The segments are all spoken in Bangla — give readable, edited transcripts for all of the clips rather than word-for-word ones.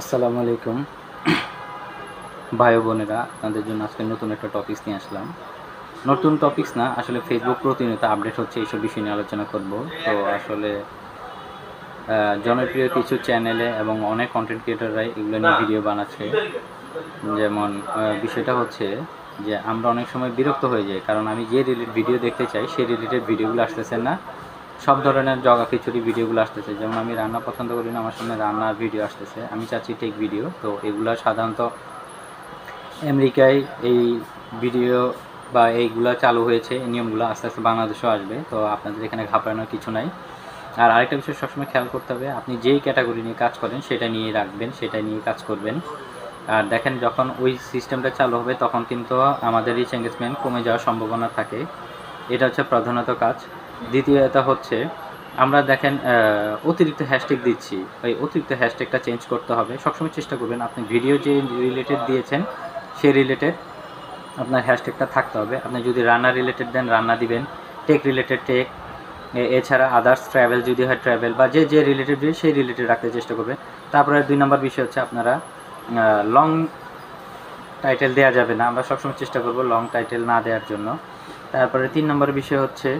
আসসালামু আলাইকুম ভাই ও বোনেরা, আপনাদের জন্য আজকে নতুন একটা টপিকস নিয়ে আসলাম। নতুন টপিকস না, আসলে ফেসবুক প্রতিনিয়ত আপডেট হচ্ছে, এইসব বিষয় নিয়ে আলোচনা করব। তো আসলে জনপ্রিয় কিছু চ্যানেলে এবং অনেক কন্টেন্ট ক্রিয়েটররাই এগুলো নিয়ে ভিডিও বানাচ্ছে। যেমন বিষয়টা হচ্ছে যে আমরা অনেক সময় বিরক্ত হয়ে যাই, কারণ আমি যে ভিডিও দেখতে চাই সেই রিলেটেড ভিডিওগুলো আসতেছে না। সব ধরনের জগা খিচুড়ি ভিডিওগুলো আসতেছে। যেমন আমি রান্না পছন্দ করি না, আমার সামনে রান্নার ভিডিও আসতেছে। আমি চাচ্ছি টেক ভিডিও, তো এগুলো সাধারণত আমেরিকায় এই ভিডিও বা এইগুলা চালু হয়েছে, এই নিয়মগুলো আস্তে আস্তে বাংলাদেশেও আসবে। তো আপনাদের এখানে ঘাবড়ানোর কিছু নাই। আর আরেকটা বিষয় সবসময় খেয়াল করতে হবে, আপনি যেই ক্যাটাগরি নিয়ে কাজ করেন সেটা নিয়ে রাখবেন, সেটা নিয়ে কাজ করবেন। আর দেখেন, যখন ওই সিস্টেমটা চালু হবে তখন কিন্তু আমাদের রিচ এঙ্গেজমেন্ট কমে যাওয়ার সম্ভাবনা থাকে। এটা হচ্ছে প্রধানত কাজ। দ্বিতীয়ত হচ্ছে, আমরা দেখেন অতিরিক্ত হ্যাশট্যাগ দিচ্ছি, ওই অতিরিক্ত হ্যাশট্যাগটা চেঞ্জ করতে হবে। সবসময় চেষ্টা করবেন আপনি ভিডিও যে রিলেটেড দিয়েছেন সেই রিলেটেড আপনার হ্যাশট্যাগটা থাকতে হবে। আপনি যদি রান্না রিলেটেড দেন রান্না দিবেন, টেক রিলেটেড টেক, এছাড়া আদার্স ট্রাভেল যদি হয় ট্রাভেল, বা যে রিলেটেড সেই রিলেটেড রাখতে চেষ্টা করবেন। তারপরে 2 নম্বর বিষয় হচ্ছে, আপনারা লং টাইটেল দেওয়া যাবে না। আমরা সবসময় চেষ্টা করব লং টাইটেল না দেওয়ার জন্য। তারপরে 3 নম্বর বিষয় হচ্ছে,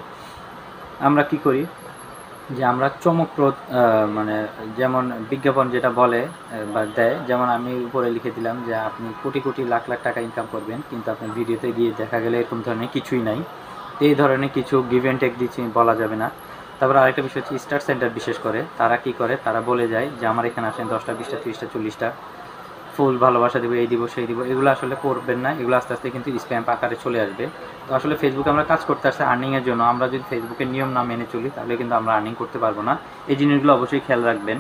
আমরা কি করি যে আমরা চমকপ্রদ মানে যেমন বিজ্ঞাপন যেটা বলে বা দেয়, যেমন আমি উপরে লিখে দিলাম যে আপনি কোটি কোটি লাখ লাখ টাকা ইনকাম করবেন, কিন্তু আপনার ভিডিওতে গিয়ে দেখা গেলে এরকম ধরনের কিছুই নাই। এই ধরনের কিছু গিভ অ্যান্ড টেক দিচ্ছি বলা যাবে না। তারপর আরেকটা বিষয় হচ্ছে, স্টার সেন্টার বিশেষ করে তারা কি করে, তারা বলে যায় যে আমার এখানে আসেন 10টা 20টা 30টা 40টা ফুল ভালোবাসা দিব, এই দিব সেই দিব। এগুলো আসলে করবেন না, এগুলো আস্তে আস্তে কিন্তু স্প্যাম আকারে চলে আসবে। তো আসলে ফেসবুকে আমরা কাজ করতে আসছি আর্নিংয়ের জন্য। আমরা যদি ফেসবুকের নিয়ম না মেনে চলি তাহলে কিন্তু আমরা আর্নিং করতে পারবো না। এই জিনিসগুলো অবশ্যই খেয়াল রাখবেন।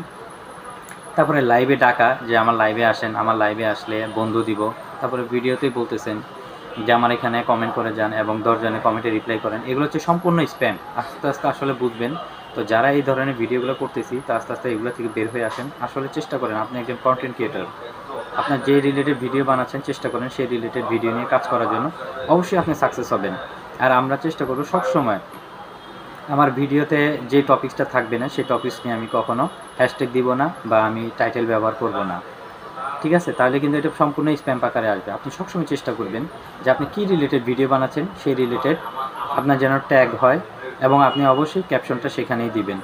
তারপরে লাইভে ডাকা, যে আমার লাইভে আসেন, আমার লাইভে আসলে বন্ধু দিব। তারপরে ভিডিওতেই বলতেছেন যে আমার এখানে কমেন্ট করে যান এবং 10 জনের কমেন্টে রিপ্লাই করেন। এগুলো হচ্ছে সম্পূর্ণ স্প্যাম। আস্তে আস্তে আসলে বুঝবেন। তো যারা এই ধরনের ভিডিওগুলো করতেছি, তো আস্তে আস্তে এগুলো থেকে বের হয়ে আসেন। আসলে চেষ্টা করেন, আপনি একজন কন্টেন্ট ক্রিয়েটর, আপনার যে রিলেটেড ভিডিও বানাচ্ছেন চেষ্টা করেন সেই রিলেটেড ভিডিও নিয়ে কাজ করার জন্য। অবশ্যই আপনি সাকসেস হবেন। আর আমরা চেষ্টা করব সবসময় আমার ভিডিওতে যে টপিকসটা থাকবে না সেই টপিকস নিয়ে আমি কখনো হ্যাশট্যাগ দিব না বা আমি টাইটেল ব্যবহার করব না। ঠিক আছে? তাহলে কিন্তু এটা সম্পূর্ণ স্প্যাম আকারে আসবে। আপনি সবসময় চেষ্টা করবেন যে আপনি কী রিলেটেড ভিডিও বানাচ্ছেন সেই রিলেটেড আপনার যেন ট্যাগ হয়, এবং আপনি অবশ্যই ক্যাপশনটা সেখানেই দিবেন।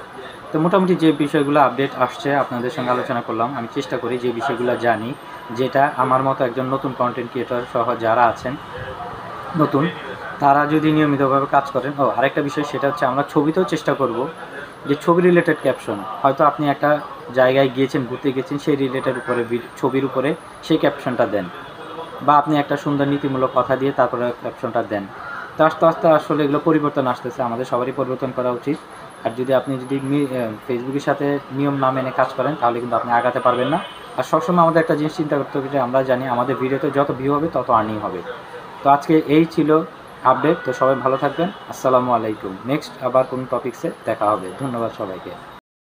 তো মোটামুটি যে বিষয়গুলো আপডেট আসছে আপনাদের সঙ্গে আলোচনা করলাম। আমি চেষ্টা করি যে বিষয়গুলো জানি, যেটা আমার মতো একজন নতুন কন্টেন্ট ক্রিয়েটর সহ যারা আছেন নতুন, তারা যদি নিয়মিতভাবে কাজ করেন। আরেকটা বিষয়, সেটা হচ্ছে আমরা ছবিতেও চেষ্টা করব যে ছবি রিলেটেড ক্যাপশন, হয়তো আপনি একটা জায়গায় গিয়েছেন, ঘুরতে গেছেন, সেই রিলেটেড উপরে ছবির উপরে সেই ক্যাপশনটা দেন, বা আপনি একটা সুন্দর নীতিমূলক কথা দিয়ে তারপরে ক্যাপশনটা দেন। তো আস্তে আস্তে আসলে এগুলো পরিবর্তন আসতেছে, আমাদের সবারই পরিবর্তন করা উচিত। আর আপনি যদি ফেসবুকের সাথে নিয়ম না মেনে কাজ করেন তাহলে কিন্তু আপনি আগাতে পারবেন না। আর সবসময় আমাদের একটা জিনিস চিন্তা করতে হবে যে আমরা জানি আমাদের ভিডিওতে যত ভিউ হবে তত আর্নিং হবে। তো আজকে এই ছিল আপডেট। তো সবাই ভালো থাকবেন। আসসালামু আলাইকুম। নেক্সট আবার কোন টপিকসে দেখা হবে। ধন্যবাদ সবাইকে।